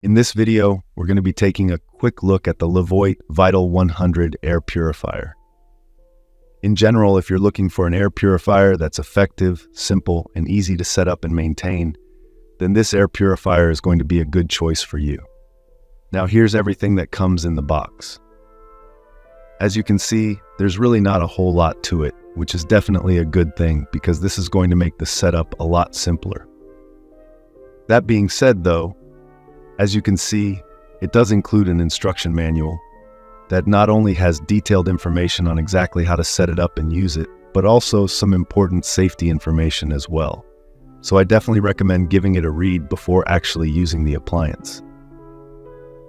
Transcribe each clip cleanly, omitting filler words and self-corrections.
In this video, we're going to be taking a quick look at the LEVOIT Vital 100 Air Purifier. In general, if you're looking for an air purifier that's effective, simple, and easy to set up and maintain, then this air purifier is going to be a good choice for you. Now here's everything that comes in the box. As you can see, there's really not a whole lot to it, which is definitely a good thing because this is going to make the setup a lot simpler. That being said though, as you can see, it does include an instruction manual that not only has detailed information on exactly how to set it up and use it, but also some important safety information as well. So I definitely recommend giving it a read before actually using the appliance.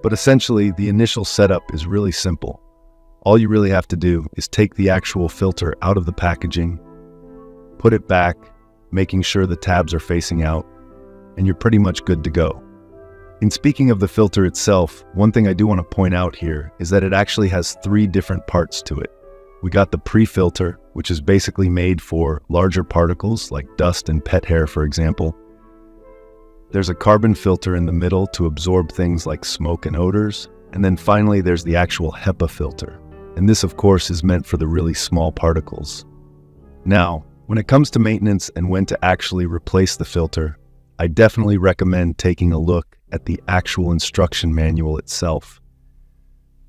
But essentially, the initial setup is really simple. All you really have to do is take the actual filter out of the packaging, put it back, making sure the tabs are facing out, and you're pretty much good to go. In speaking of the filter itself, one thing I do want to point out here is that it actually has three different parts to it. We got the pre-filter, which is basically made for larger particles like dust and pet hair, for example. There's a carbon filter in the middle to absorb things like smoke and odors. And then finally, there's the actual HEPA filter. And this, of course, is meant for the really small particles. Now, when it comes to maintenance and when to actually replace the filter, I definitely recommend taking a look at the actual instruction manual itself.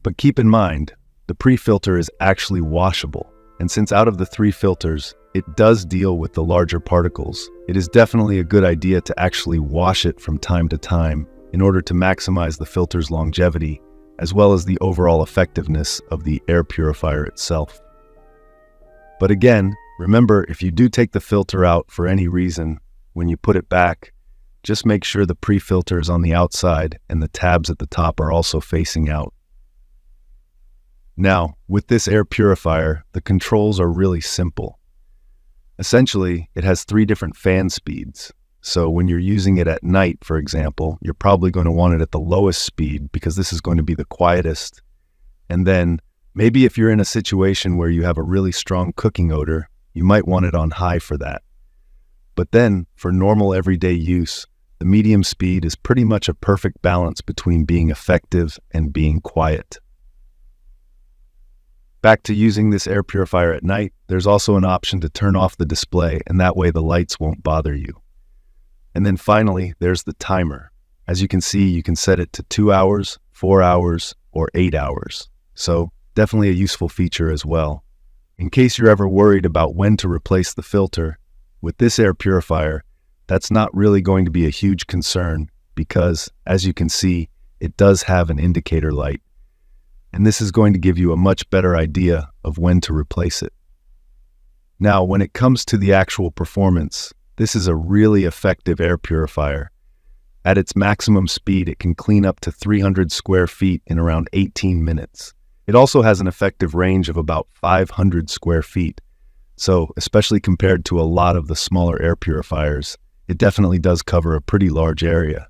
But keep in mind, the pre-filter is actually washable, and since out of the three filters, it does deal with the larger particles, it is definitely a good idea to actually wash it from time to time in order to maximize the filter's longevity, as well as the overall effectiveness of the air purifier itself. But again, remember, if you do take the filter out for any reason, when you put it back, just make sure the pre-filter is on the outside and the tabs at the top are also facing out. Now, with this air purifier, the controls are really simple. Essentially, it has three different fan speeds. So when you're using it at night, for example, you're probably going to want it at the lowest speed because this is going to be the quietest. And then maybe if you're in a situation where you have a really strong cooking odor, you might want it on high for that. But then for normal everyday use, the medium speed is pretty much a perfect balance between being effective and being quiet. Back to using this air purifier at night, there's also an option to turn off the display, and that way the lights won't bother you. And then finally, there's the timer. As you can see, you can set it to 2 hours, 4 hours, or 8 hours. So definitely a useful feature as well. In case you're ever worried about when to replace the filter, with this air purifier, that's not really going to be a huge concern because, as you can see, it does have an indicator light. And this is going to give you a much better idea of when to replace it. Now, when it comes to the actual performance, this is a really effective air purifier. At its maximum speed, it can clean up to 300 square feet in around 18 minutes. It also has an effective range of about 500 square feet. So, especially compared to a lot of the smaller air purifiers, it definitely does cover a pretty large area.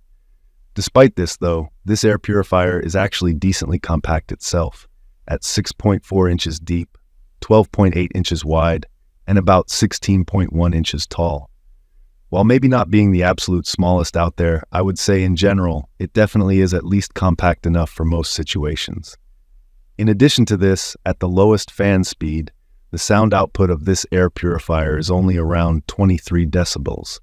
Despite this though, this air purifier is actually decently compact itself, at 6.4 inches deep, 12.8 inches wide, and about 16.1 inches tall. While maybe not being the absolute smallest out there, I would say in general, it definitely is at least compact enough for most situations. In addition to this, at the lowest fan speed, the sound output of this air purifier is only around 23 decibels.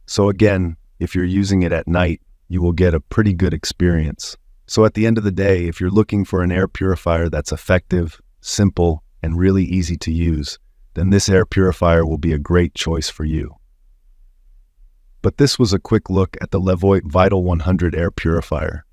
So again, if you're using it at night, you will get a pretty good experience. So at the end of the day, if you're looking for an air purifier that's effective, simple, and really easy to use, then this air purifier will be a great choice for you. But this was a quick look at the LEVOIT Vital 100 Air Purifier.